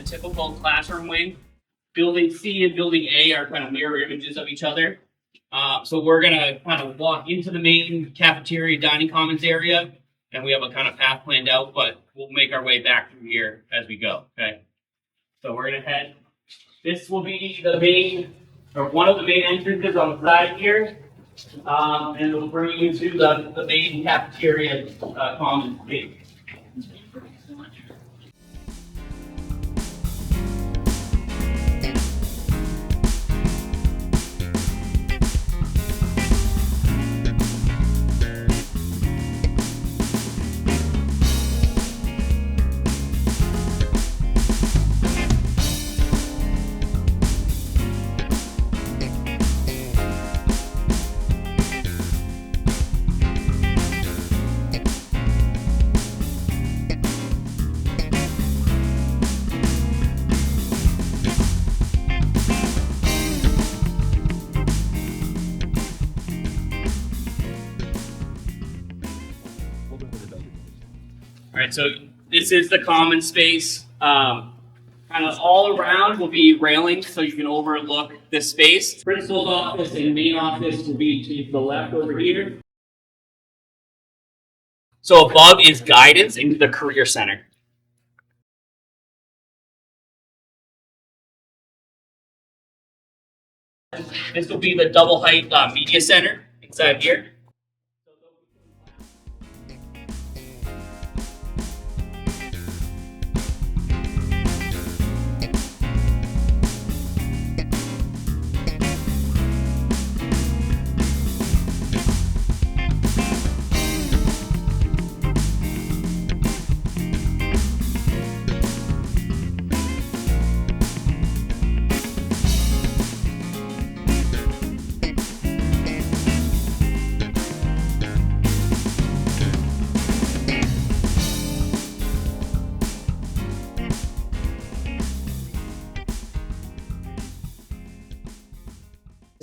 typical classroom wing. Building C and Building A are kind of mirror images of each other. So we're gonna kind of walk into the main cafeteria dining commons area, and we have a kind of path planned out, but we'll make our way back through here as we go, okay? So we're gonna head, this will be the main, or one of the main entrances on the side here, and it'll bring you to the main cafeteria commons space. All right, so this is the common space. Kind of all around will be railings, so you can overlook this space. Principal's office and main office will be to the left over here. So above is guidance into the career center. This will be the double height media center inside here.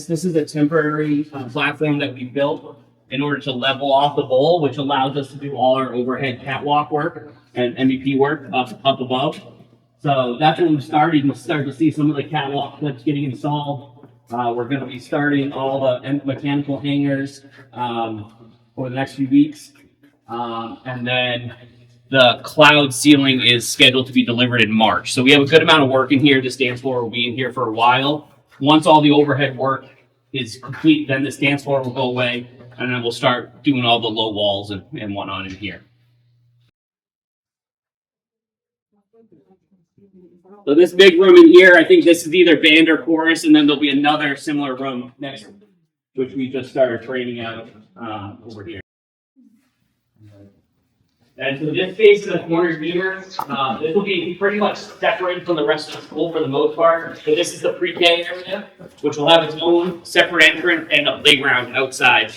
This is a temporary platform that we built in order to level off the bowl, which allows us to do all our overhead catwalk work and MVP work up above. So that's when we're starting to start to see some of the catwalk clips getting installed. We're going to be starting all the mechanical hangers over the next few weeks. And then the cloud ceiling is scheduled to be delivered in March. So we have a good amount of work in here. This dance floor will be in here for a while. Once all the overhead work is complete, then this dance floor will go away, and then we'll start doing all the low walls and whatnot in here. So this big room in here, I think this is either band or chorus, and then there'll be another similar room next, which we just started training out over here. And so this space in the corner here, this will be pretty much separated from the rest of the school for the most part. So this is the pre-K area, which will have its own separate entrance and a playground outside.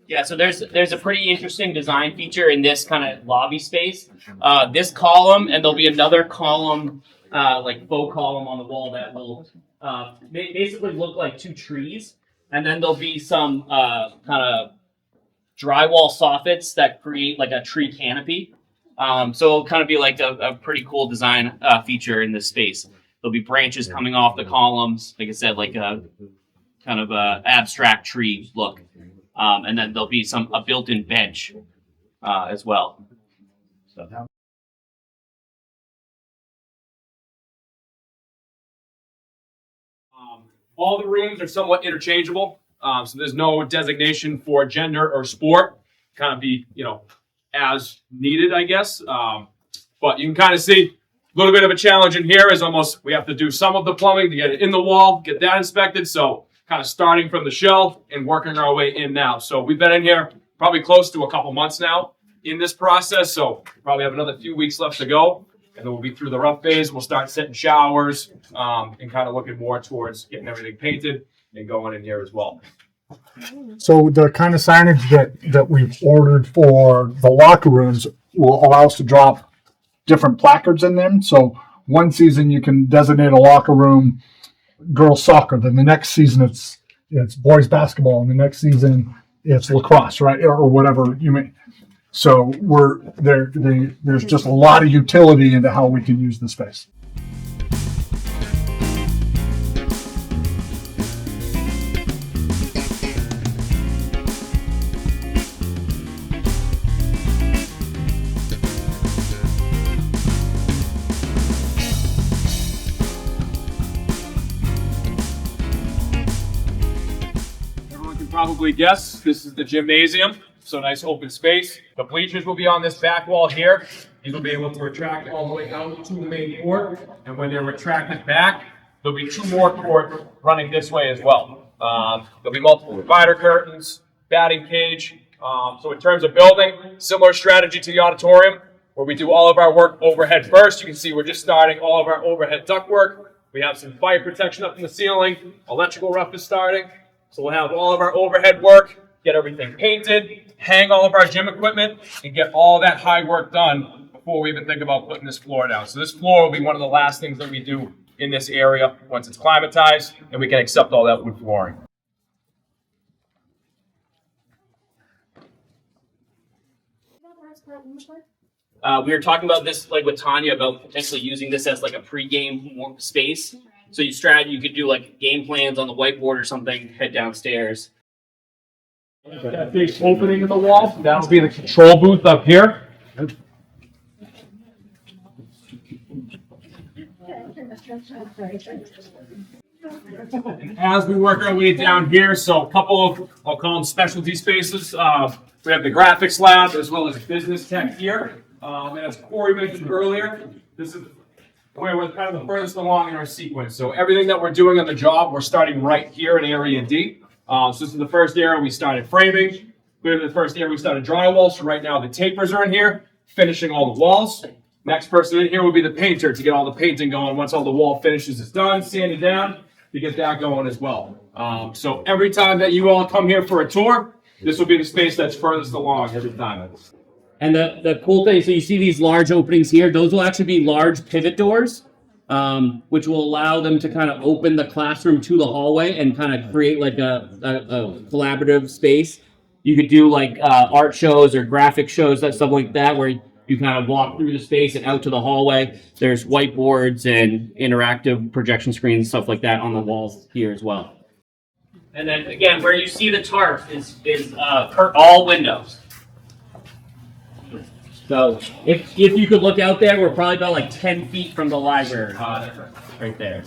Yeah, so there's a pretty interesting design feature in this kind of lobby space. This column, and there'll be another column, like faux column on the wall that will basically look like two trees. And then there'll be some kind of drywall soffits that create like a tree canopy. So it'll kind of be like a pretty cool design feature in this space. There'll be branches coming off the columns, like I said, like a kind of a abstract tree look. And then there'll be a built-in bench as well. So. All the rooms are somewhat interchangeable. So there's no designation for gender or sport. Kind of be, as needed, I guess. But you can kind of see a little bit of a challenge in here is almost we have to do some of the plumbing to get it in the wall, get that inspected. So kind of starting from the shelf and working our way in now. So we've been in here probably close to a couple months now in this process. So we probably have another few weeks left to go. And then we'll be through the rough phase. We'll start setting showers and kind of looking more towards getting everything painted and going in here as well. So the kind of signage that we've ordered for the locker rooms will allow us to drop different placards in them. So one season you can designate a locker room girls soccer, then the next season it's boys basketball, and the next season it's lacrosse, right? Or whatever you may. So there's just a lot of utility into how we can use the space. Everyone can probably guess this is the gymnasium. So nice open space. The bleachers will be on this back wall here. These will be able to retract all the way out to the main court. And when they're retracted back, there'll be 2 more courts running this way as well. There'll be multiple divider curtains, batting cage. So in terms of building, similar strategy to the auditorium, where we do all of our work overhead first. You can see we're just starting all of our overhead duct work. We have some fire protection up in the ceiling. Electrical rough is starting. So we'll have all of our overhead work, get everything painted, hang all of our gym equipment, and get all that high work done before we even think about putting this floor down. So this floor will be one of the last things that we do in this area once it's climatized, and we can accept all that wood flooring. We were talking about this like with Tanya about potentially using this as like a pre-game space. So you could do like game plans on the whiteboard or something, head downstairs. That big opening in the wall, that'll be the control booth up here. And as we work our way down here, so a couple of, I'll call them specialty spaces. We have the graphics lab as well as business tech here. And as Corey mentioned earlier, this is where we're kind of the furthest along in our sequence. So everything that we're doing on the job, we're starting right here in area D. So this is the first area we started framing. We're in the first area we started drywall. So right now the tapers are in here, finishing all the walls. Next person in here will be the painter to get all the painting going. Once all the wall finishes is done, sanded down, to get that going as well. So every time that you all come here for a tour, this will be the space that's furthest along every time. And the cool thing, so you see these large openings here, those will actually be large pivot doors, which will allow them to kind of open the classroom to the hallway and kind of create like a collaborative space. You could do like art shows or graphic shows, stuff like that, where you kind of walk through the space and out to the hallway. There's whiteboards and interactive projection screens, stuff like that on the walls here as well. And then again, where you see the tarp is all windows. So if you could look out there, we're probably about like 10 feet from the library, right there.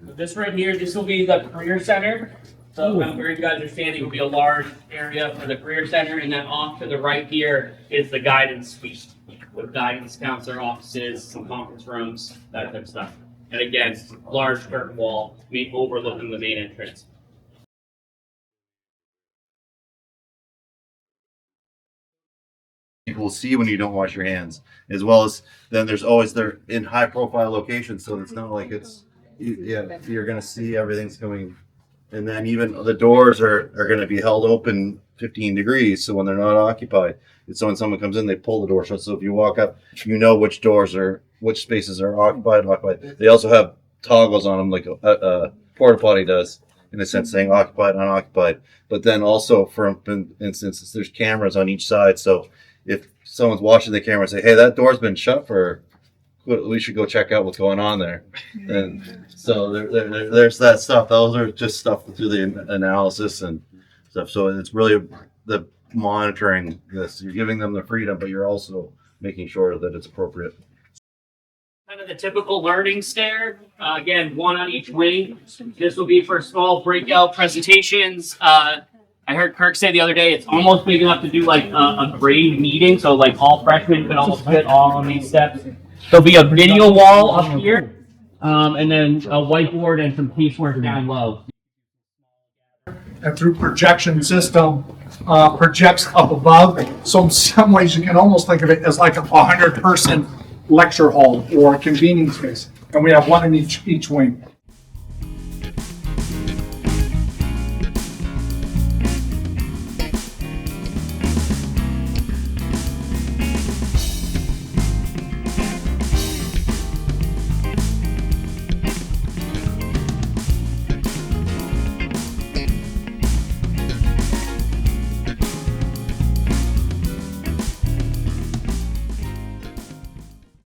This right here, this will be the career center. So where you guys are standing will be a large area for the career center, and then off to the right here is the guidance suite with guidance counselor offices, some conference rooms, that type of stuff. And again, large curtain wall overlooking the main entrance. People will see when you don't wash your hands, as well as then they're in high profile locations, so it's not like you're going to see everything's coming. And then even the doors are going to be held open 15 degrees, so when they're not occupied, it's so when someone comes in, they pull the door shut. So if you walk up, you know which spaces are occupied. They also have toggles on them, like a porta potty does, in a sense, saying occupied, unoccupied. But then also, for instance, there's cameras on each side, so if someone's watching the camera and say, hey, that door's been shut we should go check out what's going on there. And so there's that stuff. Those are just stuff through the analysis and stuff. So it's really the monitoring this. You're giving them the freedom, but you're also making sure that it's appropriate. Kind of the typical learning stair. Again, one on each wing. This will be for small breakout presentations. I heard Kirk say the other day it's almost big enough to do like a grade meeting, so like all freshmen could almost fit all on these steps. There'll be a video wall up here, and then a whiteboard and some piecework down low. And through projection system, projects up above. So in some ways you can almost think of it as like a 100-person lecture hall or a convening space. And we have one in each wing.